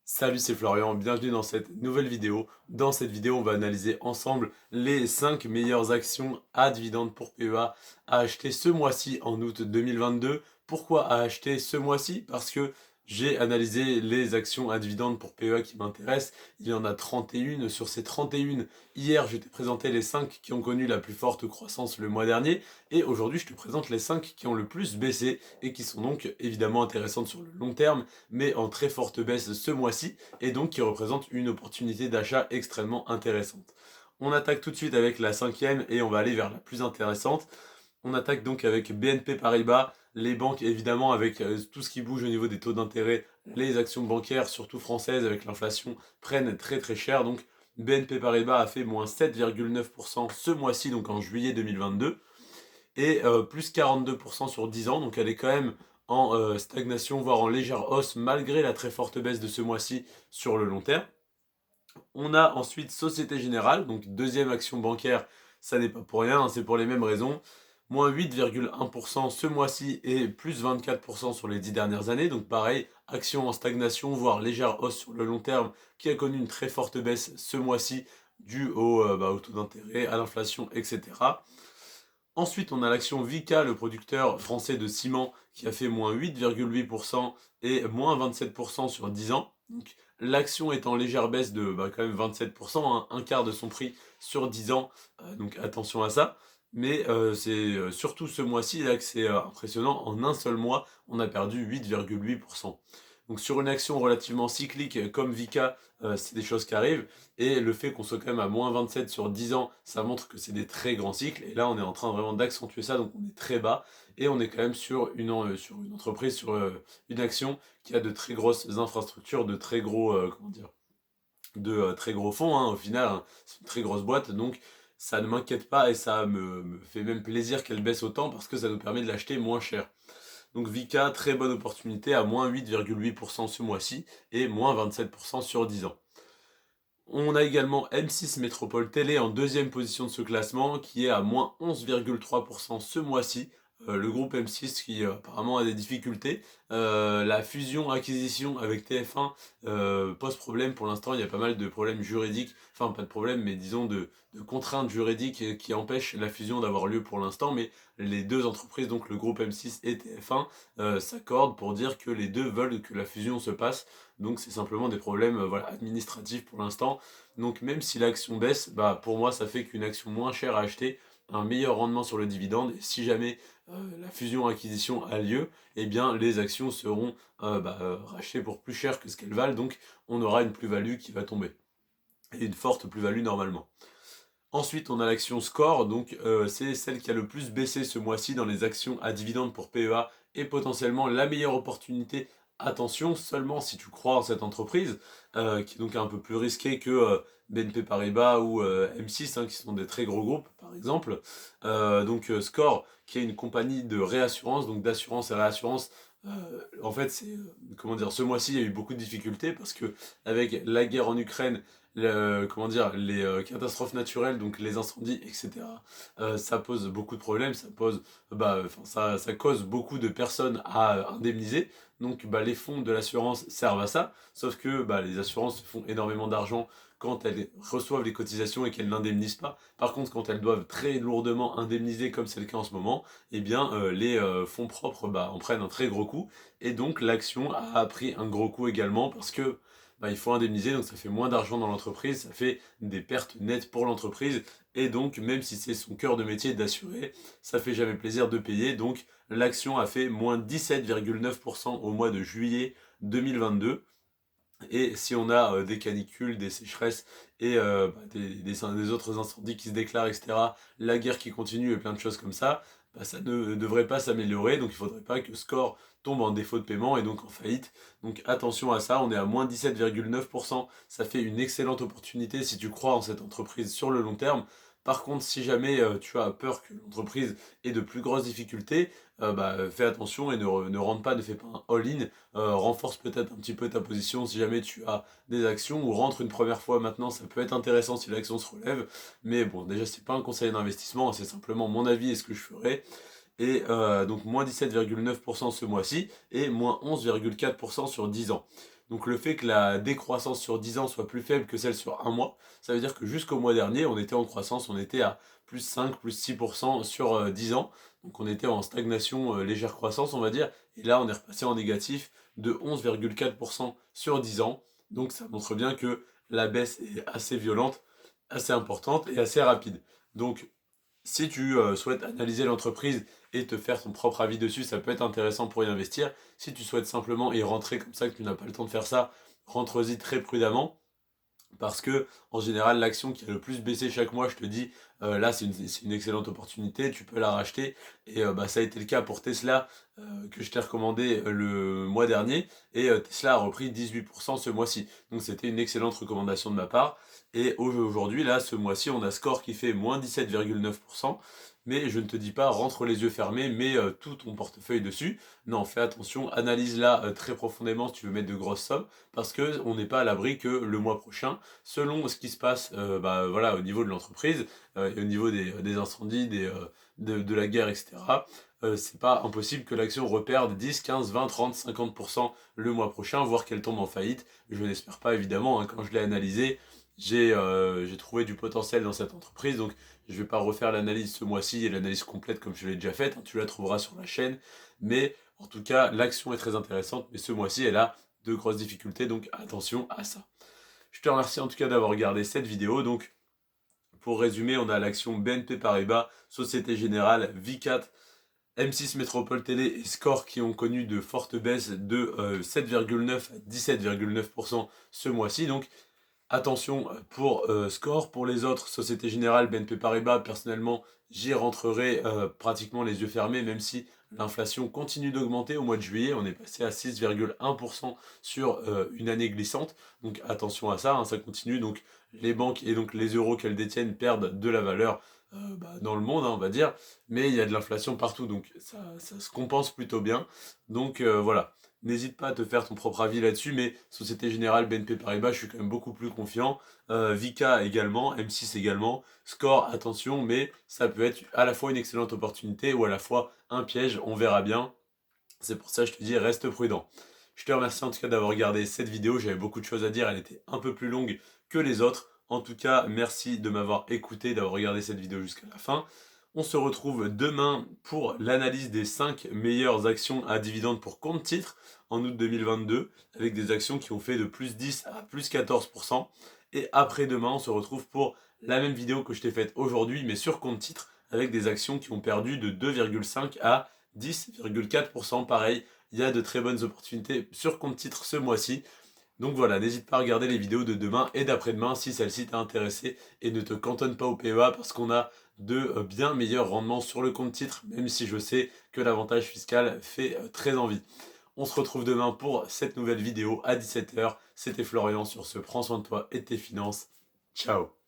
Salut, c'est Florian, bienvenue dans cette nouvelle vidéo. Dans cette vidéo, on va analyser ensemble les 5 meilleures actions à dividendes pour PEA à acheter ce mois-ci en août 2022. Pourquoi à acheter ce mois-ci? Parce que j'ai analysé les actions à dividendes pour PEA qui m'intéressent. Il y en a 31. Sur ces 31, hier, je t'ai présenté les 5 qui ont connu la plus forte croissance le mois dernier. Et aujourd'hui, je te présente les 5 qui ont le plus baissé et qui sont donc évidemment intéressantes sur le long terme, mais en très forte baisse ce mois-ci, et donc qui représente une opportunité d'achat extrêmement intéressante. On attaque tout de suite avec la cinquième et on va aller vers la plus intéressante. On attaque donc avec BNP Paribas, les banques évidemment avec tout ce qui bouge au niveau des taux d'intérêt, les actions bancaires, surtout françaises avec l'inflation, prennent très très cher. Donc BNP Paribas a fait moins 7,9% ce mois-ci, donc en juillet 2022, et plus 42% sur 10 ans, donc elle est quand même en stagnation, voire en légère hausse, malgré la très forte baisse de ce mois-ci sur le long terme. On a ensuite Société Générale, donc deuxième action bancaire, ça n'est pas pour rien, hein, c'est pour les mêmes raisons. Moins 8,1% ce mois-ci et plus 24% sur les 10 dernières années. Donc pareil, action en stagnation, voire légère hausse sur le long terme, qui a connu une très forte baisse ce mois-ci, due au taux d'intérêt, à l'inflation, etc. Ensuite, on a l'action Vicat, le producteur français de ciment, qui a fait moins 8,8% et moins 27% sur 10 ans. Donc, l'action est en légère baisse de quand même 27%, hein, un quart de son prix sur 10 ans. Donc attention à ça. Mais c'est surtout ce mois-ci là que c'est impressionnant. En un seul mois, on a perdu 8,8%. Donc sur une action relativement cyclique comme Vika, c'est des choses qui arrivent. Et le fait qu'on soit quand même à moins 27 sur 10 ans, ça montre que c'est des très grands cycles. Et là, on est en train vraiment d'accentuer ça, donc on est très bas. Et on est quand même sur une entreprise, sur une action qui a de très grosses infrastructures, de très gros, comment dire, de très gros fonds, hein, au final, hein. C'est une très grosse boîte, donc ça ne m'inquiète pas et ça me fait même plaisir qu'elle baisse autant parce que ça nous permet de l'acheter moins cher. Donc Vika, très bonne opportunité à moins 8,8% ce mois-ci et moins 27% sur 10 ans. On a également M6 Métropole Télé en deuxième position de ce classement qui est à moins 11,3% ce mois-ci. Le groupe M6 qui apparemment a des difficultés. La fusion-acquisition avec TF1 pose problème pour l'instant. Il y a pas mal de problèmes juridiques, enfin pas de problèmes, mais disons de contraintes juridiques qui empêchent la fusion d'avoir lieu pour l'instant. Mais les deux entreprises, donc le groupe M6 et TF1, s'accordent pour dire que les deux veulent que la fusion se passe. Donc c'est simplement des problèmes voilà, administratifs pour l'instant. Donc même si l'action baisse, bah, pour moi ça fait qu'une action moins chère à acheter, un meilleur rendement sur le dividende. Et si jamais la fusion-acquisition a lieu, eh bien les actions seront rachetées pour plus cher que ce qu'elles valent. Donc on aura une plus-value qui va tomber. Et une forte plus-value normalement. Ensuite, on a l'action Score, donc c'est celle qui a le plus baissé ce mois-ci dans les actions à dividendes pour PEA et potentiellement la meilleure opportunité. Attention, seulement si tu crois en cette entreprise, qui est donc un peu plus risquée que BNP Paribas ou M6, hein, qui sont des très gros groupes par exemple. Score, qui est une compagnie de réassurance, donc d'assurance et réassurance. En fait, comment dire, ce mois-ci, il y a eu beaucoup de difficultés parce que avec la guerre en Ukraine, comment dire, les catastrophes naturelles, donc les incendies, etc. Ça pose beaucoup de problèmes, ça cause beaucoup de personnes à indemniser. Donc les fonds de l'assurance servent à ça, sauf que les assurances font énormément d'argent quand elles reçoivent les cotisations et qu'elles n'indemnisent pas. Par contre, quand elles doivent très lourdement indemniser, comme c'est le cas en ce moment, eh bien les fonds propres en prennent un très gros coup. Et donc l'action a pris un gros coup également parce que il faut indemniser, donc ça fait moins d'argent dans l'entreprise, ça fait des pertes nettes pour l'entreprise, et donc même si c'est son cœur de métier d'assurer, ça fait jamais plaisir de payer, donc l'action a fait moins 17,9% au mois de juillet 2022, et si on a des canicules, des sécheresses et des autres incendies qui se déclarent, etc., la guerre qui continue et plein de choses comme ça ne devrait pas s'améliorer. Donc il ne faudrait pas que Score tombe en défaut de paiement et donc en faillite. Donc attention à ça, on est à moins 17,9%. Ça fait une excellente opportunité si tu crois en cette entreprise sur le long terme. Par contre, si jamais tu as peur que l'entreprise ait de plus grosses difficultés, fais attention et ne rentre pas, ne fais pas un all-in. Renforce peut-être un petit peu ta position si jamais tu as des actions ou rentre une première fois maintenant, ça peut être intéressant si l'action se relève. Mais bon, déjà, c'est pas un conseil d'investissement, c'est simplement mon avis et ce que je ferai. Et donc moins 17,9% ce mois-ci et moins 11,4% sur 10 ans. Donc le fait que la décroissance sur 10 ans soit plus faible que celle sur un mois, ça veut dire que jusqu'au mois dernier, on était en croissance, on était à plus 5, plus 6% sur 10 ans. Donc on était en stagnation, légère croissance, on va dire. Et là, on est repassé en négatif de 11,4% sur 10 ans. Donc ça montre bien que la baisse est assez violente, assez importante et assez rapide. Donc si tu souhaites analyser l'entreprise et te faire ton propre avis dessus, ça peut être intéressant pour y investir. Si tu souhaites simplement y rentrer comme ça, que tu n'as pas le temps de faire ça, rentre-y très prudemment. Parce que, en général, l'action qui a le plus baissé chaque mois, je te dis, là, c'est une excellente opportunité, tu peux la racheter. Et bah, ça a été le cas pour Tesla, que je t'ai recommandé le mois dernier. Et Tesla a repris 18% ce mois-ci. Donc, c'était une excellente recommandation de ma part. Et aujourd'hui, là, ce mois-ci, on a Score qui fait moins 17,9%. Mais je ne te dis pas, rentre les yeux fermés, mets tout ton portefeuille dessus. Non, fais attention, analyse-la très profondément si tu veux mettre de grosses sommes. Parce qu'on n'est pas à l'abri que le mois prochain, selon ce qui se passe bah, voilà, au niveau de l'entreprise, et au niveau des incendies, de la guerre, etc., c'est pas impossible que l'action reperde 10, 15, 20, 30, 50% le mois prochain, voire qu'elle tombe en faillite. Je n'espère pas évidemment, hein. Quand je l'ai analysé, j'ai trouvé du potentiel dans cette entreprise, donc je vais pas refaire l'analyse ce mois-ci et l'analyse complète comme je l'ai déjà faite, hein. Tu la trouveras sur la chaîne, mais en tout cas, l'action est très intéressante, mais ce mois-ci, elle a de grosses difficultés, donc attention à ça. Je te remercie en tout cas d'avoir regardé cette vidéo. Donc, pour résumer, on a l'action BNP Paribas, Société Générale, Vicat, M6 Métropole Télé et Score qui ont connu de fortes baisses de 7,9 à 17,9% ce mois-ci. Donc, attention pour Score. Pour les autres, Société Générale, BNP Paribas, personnellement, j'y rentrerai pratiquement les yeux fermés, même si l'inflation continue d'augmenter. Au mois de juillet, on est passé à 6,1% sur une année glissante. Donc attention à ça, hein, ça continue. Donc les banques et donc les euros qu'elles détiennent perdent de la valeur bah, dans le monde, hein, on va dire. Mais il y a de l'inflation partout, donc ça se compense plutôt bien. Donc voilà. N'hésite pas à te faire ton propre avis là-dessus, mais Société Générale, BNP Paribas, je suis quand même beaucoup plus confiant. Vika également, M6 également. Score, attention, mais ça peut être à la fois une excellente opportunité ou à la fois un piège, on verra bien. C'est pour ça que je te dis, reste prudent. Je te remercie en tout cas d'avoir regardé cette vidéo, j'avais beaucoup de choses à dire, elle était un peu plus longue que les autres. En tout cas, merci de m'avoir écouté, d'avoir regardé cette vidéo jusqu'à la fin. On se retrouve demain pour l'analyse des 5 meilleures actions à dividendes pour compte titre en août 2022, avec des actions qui ont fait de plus 10 à plus 14%. Et après-demain, on se retrouve pour la même vidéo que je t'ai faite aujourd'hui, mais sur compte titre, avec des actions qui ont perdu de 2,5 à 10,4%. Pareil, il y a de très bonnes opportunités sur compte titre ce mois-ci. Donc voilà, n'hésite pas à regarder les vidéos de demain et d'après-demain si celle-ci t'a intéressé et ne te cantonne pas au PEA parce qu'on a de bien meilleurs rendements sur le compte titre, même si je sais que l'avantage fiscal fait très envie. On se retrouve demain pour cette nouvelle vidéo à 17 h. C'était Florian sur ce. Prends soin de toi et de tes finances. Ciao.